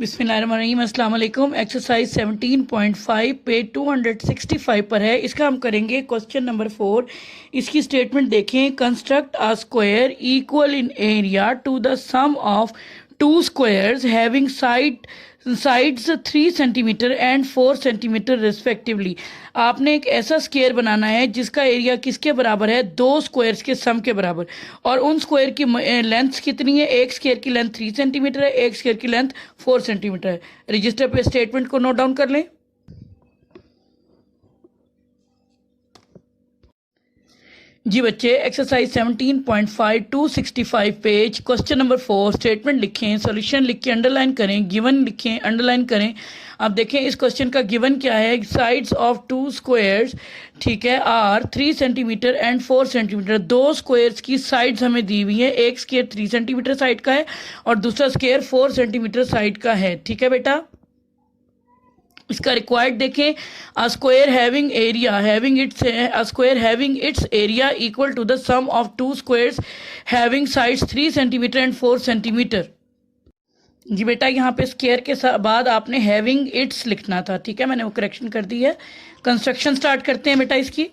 बिस्मिल्लाहिर्रहमानिर्रहीम, अस्सलाम वालेकुम। एक्सरसाइज 17.5 पे 265 पर है। इसका हम करेंगे क्वेश्चन नंबर 4। इसकी स्टेटमेंट देखें। Construct a square equal in area to the sum of two squares having sides 3 centimetre and 4 centimetre respectively. आपने एक ऐसा स्क्वायर बनाना है जिसका एरिया किसके बराबर है? दो स्क्वायर्स के सम के बराबर। और उन स्क्वायर की लेंथ कितनी है? एक स्क्वायर की लेंथ 3 सेंटीमीटर है, एक स्क्वायर की लेंथ 4 सेंटीमीटर है। रजिस्टर पे स्टेटमेंट को नोट डाउन कर लें। जी बच्चे, exercise 17.5 265 page question number 4 statement लिखें, सॉल्यूशन लिख के अंडरलाइन करें, गिवन लिखें, अंडरलाइन करें। अब देखें इस क्वेश्चन का गिवन क्या है। साइड्स ऑफ टू स्क्वायर्स, ठीक है, आर 3 सेंटीमीटर एंड 4 सेंटीमीटर। दो स्क्वायर्स की साइड्स हमें दी हुई है। एक स्क्वायर 3 सेंटीमीटर साइड का है और दूसरा स्क्वायर 4 सेंटीमीटर साइड का है। ठीक है बेटा, इसका रिक्वायर्ड देखें। A square having its area equal to the sum of two squares having sides 3 centimetre and 4 centimetre. जी बेटा, यहाँ पे स्क्वायर के बाद आपने हैविंग इट्स लिखना था। ठीक है, मैंने वो करेक्शन कर दी है। कंस्ट्रक्शन स्टार्ट करते हैं बेटा इसकी।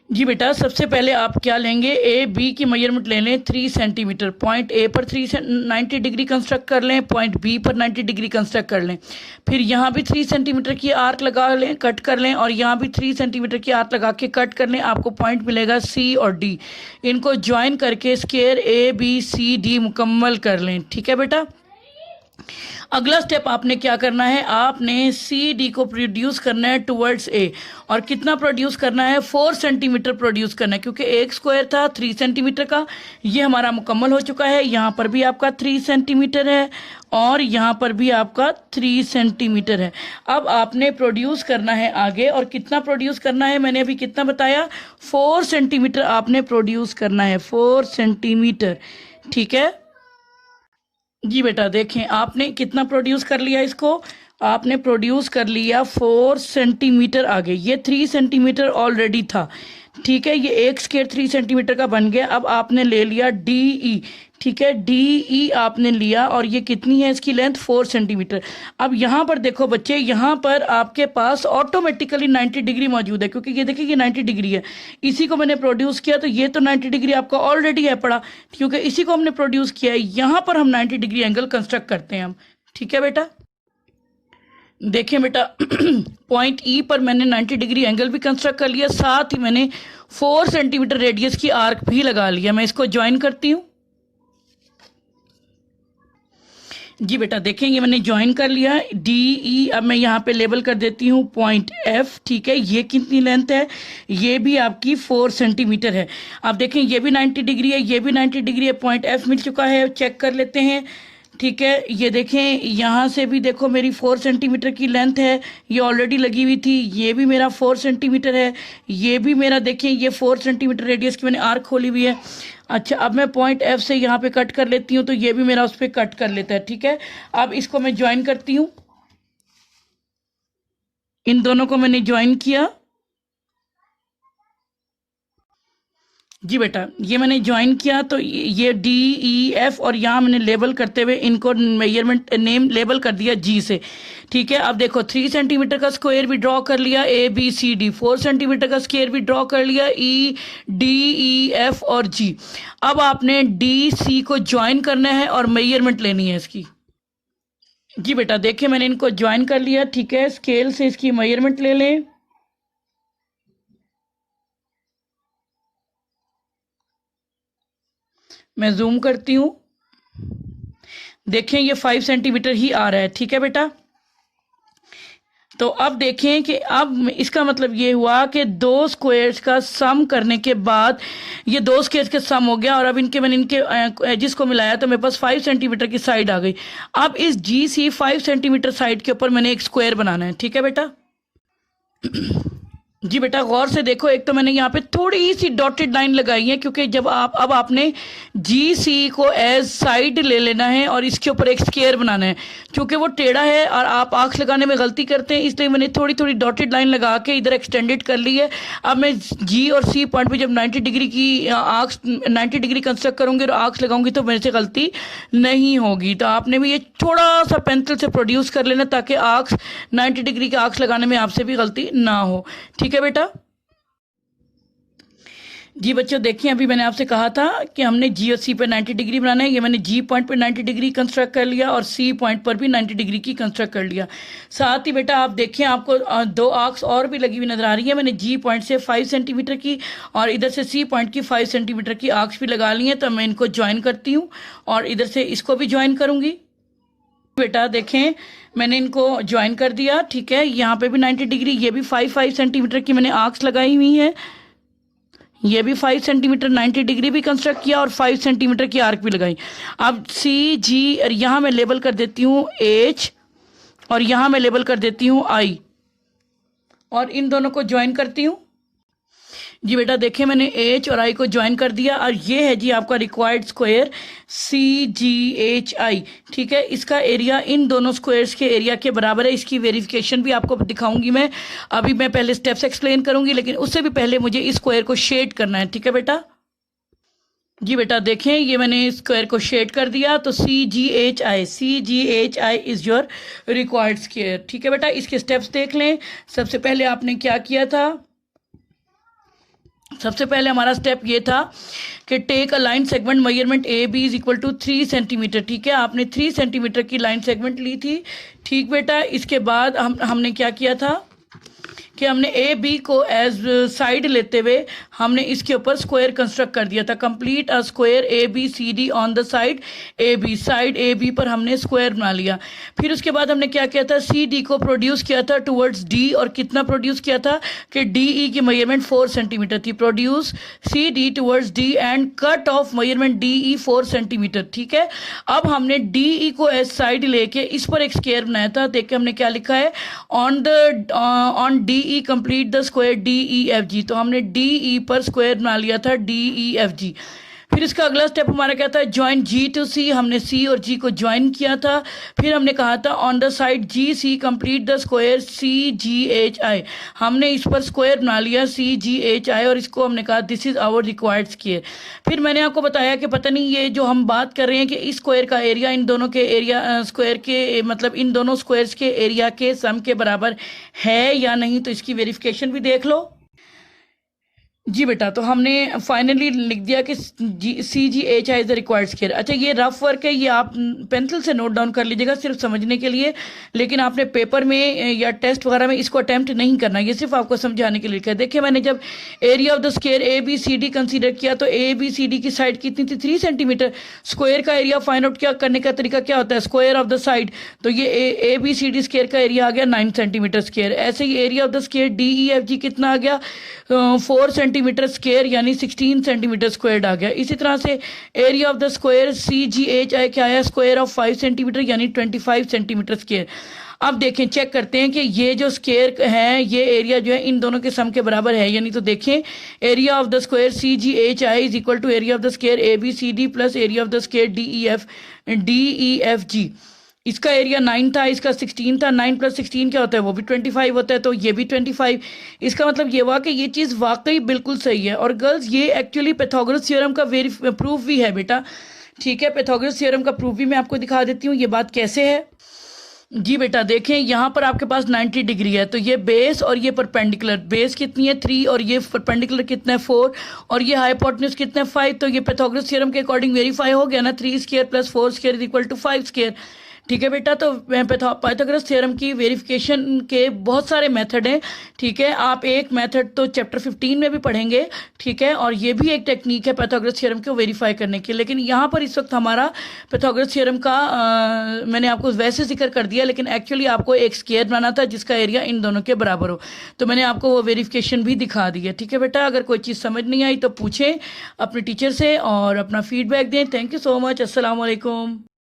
जी बेटा, सबसे पहले आप क्या लेंगे? ए बी की मेजरमेंट ले लें 3 सेंटीमीटर। पॉइंट ए पर 90 डिग्री कंस्ट्रक्ट कर लें, पॉइंट बी पर 90 डिग्री कंस्ट्रक्ट कर लें। फिर यहाँ भी 3 सेंटीमीटर की आर्क लगा लें, कट कर लें, और यहाँ भी 3 सेंटीमीटर की आर्क लगा के कट कर लें। आपको पॉइंट मिलेगा सी और डी। इनको ज्वाइन करके square A B C D मुकम्मल कर लें। ठीक है बेटा, अगला स्टेप आपने क्या करना है? आपने सी डी को प्रोड्यूस करना है टुवर्ड्स ए। और कितना प्रोड्यूस करना है? 4 सेंटीमीटर प्रोड्यूस करना है, क्योंकि एक स्क्वायर था 3 सेंटीमीटर का। ये हमारा मुकम्मल हो चुका है। यहाँ पर भी आपका 3 सेंटीमीटर है और यहाँ पर भी आपका 3 सेंटीमीटर है। अब आपने प्रोड्यूस करना है आगे। और कितना प्रोड्यूस करना है? मैंने अभी कितना बताया? 4 सेंटीमीटर आपने प्रोड्यूस करना है, 4 सेंटीमीटर। ठीक है जी बेटा, देखें आपने कितना प्रोड्यूस कर लिया इसको। आपने प्रोड्यूस कर लिया 4 सेंटीमीटर आगे। ये 3 सेंटीमीटर ऑलरेडी था। ठीक है, ये एक स्क्वायर 3 सेंटीमीटर का बन गया। अब आपने ले लिया डी ई। ठीक है, डी ई आपने लिया और ये कितनी है इसकी लेंथ? 4 सेंटीमीटर। अब यहाँ पर देखो बच्चे, यहाँ पर आपके पास ऑटोमेटिकली 90 डिग्री मौजूद है, क्योंकि ये देखिए ये 90 डिग्री है। इसी को मैंने प्रोड्यूस किया तो ये तो 90 डिग्री आपका ऑलरेडी है पड़ा, क्योंकि इसी को हमने प्रोड्यूस किया है। यहाँ पर हम 90 डिग्री एंगल कंस्ट्रक्ट करते हैं हम। ठीक है बेटा, देखें बेटा, पॉइंट ई पर मैंने 90 डिग्री एंगल भी कंस्ट्रक्ट कर लिया, साथ ही मैंने 4 सेंटीमीटर रेडियस की आर्क भी लगा लिया। मैं इसको ज्वाइन करती हूँ। जी बेटा, देखेंगे मैंने ज्वाइन कर लिया डी ई। अब मैं यहाँ पे लेबल कर देती हूँ पॉइंट एफ। ठीक है, ये कितनी लेंथ है? ये भी आपकी 4 सेंटीमीटर है। आप देखें ये भी 90 डिग्री है, ये भी 90 डिग्री है। पॉइंट एफ मिल चुका है, चेक कर लेते हैं। ठीक है, ये देखें यहाँ से भी देखो मेरी 4 सेंटीमीटर की लेंथ है, ये ऑलरेडी लगी हुई थी। ये भी मेरा 4 सेंटीमीटर है, ये भी मेरा देखें ये 4 सेंटीमीटर रेडियस की मैंने आर्क खोली हुई है। अच्छा, अब मैं पॉइंट एफ से यहाँ पे कट कर लेती हूँ, तो ये भी मेरा उस पर कट कर लेता है। ठीक है, अब इसको मैं ज्वाइन करती हूँ। इन दोनों को मैंने ज्वाइन किया। जी बेटा, ये मैंने ज्वाइन किया तो ये डी ई एफ, और यहाँ मैंने लेबल करते हुए इनको मेजरमेंट नेम लेबल कर दिया जी से। ठीक है, अब देखो 3 सेंटीमीटर का स्क्वायर भी ड्रॉ कर लिया A B C D, 4 centimetre का स्क्वायर भी ड्रॉ कर लिया ई डी ई एफ और जी। अब आपने डी सी को ज्वाइन करना है और मेजरमेंट लेनी है इसकी। जी बेटा, देखिए मैंने इनको ज्वाइन कर लिया। ठीक है, स्केल से इसकी मेजरमेंट ले लें। मैं जूम करती हूँ, देखें ये 5 सेंटीमीटर ही आ रहा है। ठीक है बेटा, तो अब देखें कि अब इसका मतलब ये हुआ कि दो स्क्वायर्स का सम करने के बाद ये दो स्क्वायर्स के सम हो गया। और अब मैंने इनके एजिस को मिलाया तो मेरे पास 5 सेंटीमीटर की साइड आ गई। अब इस जी सी 5 सेंटीमीटर साइड के ऊपर मैंने एक स्क्वायर बनाना है। ठीक है बेटा, जी बेटा गौर से देखो, एक तो मैंने यहाँ पे थोड़ी सी डॉटेड लाइन लगाई है क्योंकि जब अब आपने जी सी को एज साइड ले लेना है और इसके ऊपर एक स्क्वायर बनाना है। क्योंकि वो टेढ़ा है और आप आँख लगाने में गलती करते हैं, इसलिए मैंने थोड़ी थोड़ी डॉटेड लाइन लगा के इधर एक्सटेंडेड कर ली है। अब मैं जी और सी पॉइंट पे जब 90 डिग्री की आँख 90 डिग्री कंस्ट्रक्ट करूँगी और आँख लगाऊंगी तो मेरे से गलती नहीं होगी। तो आपने भी ये थोड़ा सा पेंसिल से प्रोड्यूस कर लेना ताकि आँख 90 डिग्री की आँख लगाने में आपसे भी गलती ना हो। ठीक है बेटा। जी बच्चों देखिए, अभी मैंने आपसे कहा था कि हमने जी और सी पर 90 डिग्री बनाना है। ये मैंने जी पॉइंट पर 90 डिग्री कंस्ट्रक्ट कर लिया और सी पॉइंट पर भी 90 डिग्री की कंस्ट्रक्ट कर लिया। साथ ही बेटा आप देखिए, आपको दो आर्क्स और भी लगी हुई नजर आ रही है। मैंने जी पॉइंट से 5 सेंटीमीटर की और इधर से सी पॉइंट की 5 सेंटीमीटर की आर्क्स भी लगा ली हैं। तो मैं इनको ज्वाइन करती हूँ और इधर से इसको भी ज्वाइन करूँगी। बेटा देखें, मैंने इनको ज्वाइन कर दिया। ठीक है, यहाँ पे भी 90 डिग्री, ये भी 5 सेंटीमीटर की मैंने आर्क्स लगाई हुई है। ये भी 5 सेंटीमीटर 90 डिग्री भी कंस्ट्रक्ट किया और 5 सेंटीमीटर की आर्क भी लगाई। अब सी जी और यहाँ मैं लेबल कर देती हूँ एच और यहाँ मैं लेबल कर देती हूँ आई और इन दोनों को ज्वाइन करती हूँ। जी बेटा देखिए, मैंने एच और आई को ज्वाइन कर दिया और ये है जी आपका required square C G H I. ठीक है, इसका एरिया इन दोनों स्क्वायर्स के एरिया के बराबर है। इसकी वेरिफिकेशन भी आपको दिखाऊंगी मैं। अभी मैं पहले स्टेप्स एक्सप्लेन करूंगी, लेकिन उससे भी पहले मुझे इस स्क्वायर को शेड करना है। ठीक है बेटा। जी बेटा देखें, ये मैंने स्क्वायर को शेड कर दिया। तो C G H I is your required square. ठीक है बेटा, इसके स्टेप्स देख लें। सबसे पहले आपने क्या किया था, सबसे पहले हमारा स्टेप ये था कि take a line segment measurement A B is equal to 3 centimetre. ठीक है, आपने 3 सेंटीमीटर की लाइन सेगमेंट ली थी। ठीक बेटा, इसके बाद हमने क्या किया था कि हमने ए बी को एज साइड लेते हुए हमने इसके ऊपर स्क्वायर कंस्ट्रक्ट कर दिया था। Complete a square A B C D on the side A B, side A B पर हमने स्क्वायर बना लिया। फिर उसके बाद हमने क्या किया था, सी डी को प्रोड्यूस किया था टुवर्ड्स डी। और कितना प्रोड्यूस किया था कि डी ई की मेजरमेंट 4 सेंटीमीटर थी। Produce C D towards D and cut off measurement D E 4 centimetre. ठीक है, अब हमने डी ई को एज साइड लेके इस पर एक स्क्वायर बनाया था। देख के हमने क्या लिखा है, on D E complete the square D E F जी। तो हमने डी ई पर स्क्वायर बना लिया था डी ई एफ जी। फिर इसका अगला स्टेप हमारा क्या था, ज्वाइन जी टू सी। हमने सी और जी को ज्वाइन किया था। फिर हमने कहा था on the side G C complete the square C G H I. हमने इस पर स्क्वायर बना लिया सी जी एच आई और इसको हमने कहा this is our required square. फिर मैंने आपको बताया कि पता नहीं ये जो हम बात कर रहे हैं कि इस स्क्वायर का एरिया इन दोनों के एरिया स्क्वायर के मतलब इन दोनों स्क्वायर्स के एरिया के सम के बराबर है या नहीं। तो इसकी वेरिफिकेशन भी देख लो। जी बेटा, तो हमने फाइनली लिख दिया कि C G H I is the required square. अच्छा, ये रफ वर्क है, ये आप पेंसिल से नोट डाउन कर लीजिएगा सिर्फ समझने के लिए, लेकिन आपने पेपर में या टेस्ट वगैरह में इसको अटेम्प्ट नहीं करना। ये सिर्फ आपको समझाने के लिए लिखा है। देखिए, मैंने जब area of the square A B C D consider किया तो ए बी सी डी की साइड कितनी थी, 3 सेंटीमीटर। स्क्वायर का एरिया फाइंड आउट क्या करने का तरीका क्या होता है, स्क्वायर ऑफ द साइड। तो ये A B C D square का एरिया आ गया 9 सेंटीमीटर स्क्वायर। ऐसे ही area of the square D E F G कितना आ गया, 4 सेंटीमीटर स्क्वायर यानी 16 सेंटीमीटर स्क्वायर्ड आ गया। इसी तरह से area of the square C G H I क्या आया, स्क्वायर ऑफ 5 सेंटीमीटर यानी 25 सेंटीमीटर स्क्वायर। अब देखें, चेक करते हैं कि ये जो स्क्वायर है ये एरिया जो है इन दोनों के सम के बराबर है यानी। तो देखें, area of the square C G H I is equal to area of the square A B C D plus area of the square D E F G. इसका एरिया 9 था, इसका 16 था। 9 प्लस 16 क्या होता है, वो भी 25 होता है। तो ये भी 25। इसका मतलब ये हुआ कि ये चीज़ वाकई बिल्कुल सही है। और गर्ल्स, ये एक्चुअली पाइथागोरस थ्योरम का प्रूफ भी है बेटा। ठीक है, पाइथागोरस थ्योरम का प्रूफ भी मैं आपको दिखा देती हूँ। ये बात कैसे है जी बेटा, देखें यहाँ पर आपके पास 90 डिग्री है। तो ये बेस और ये परपेंडिकुलर, बेस कितनी है 3 और ये परपेंडिकुलर कितना है 4 और ये हाइपोटेन्यूज कितना है 5। तो ये पाइथागोरस थ्योरम के अकॉर्डिंग वेरीफाई हो गया ना, 3 square plus 4 square is equal to 5 square. ठीक है बेटा, तो पाइथागोरस थ्योरम की वेरिफिकेशन के बहुत सारे मेथड हैं। ठीक है, आप एक मेथड तो चैप्टर 15 में भी पढ़ेंगे। ठीक है, और ये भी एक टेक्निक है पाइथागोरस थ्योरम को वेरीफाई करने की। लेकिन यहाँ पर इस वक्त हमारा पाइथागोरस थ्योरम का मैंने आपको वैसे जिक्र कर दिया, लेकिन एक्चुअली आपको एक स्क्वायर बनाना था जिसका एरिया इन दोनों के बराबर हो। तो मैंने आपको वो वेरिफिकेशन भी दिखा दी है। ठीक है बेटा, अगर कोई चीज़ समझ नहीं आई तो पूछें अपने टीचर से और अपना फीडबैक दें। Thank you so much. अस्सलाम वालेकुम।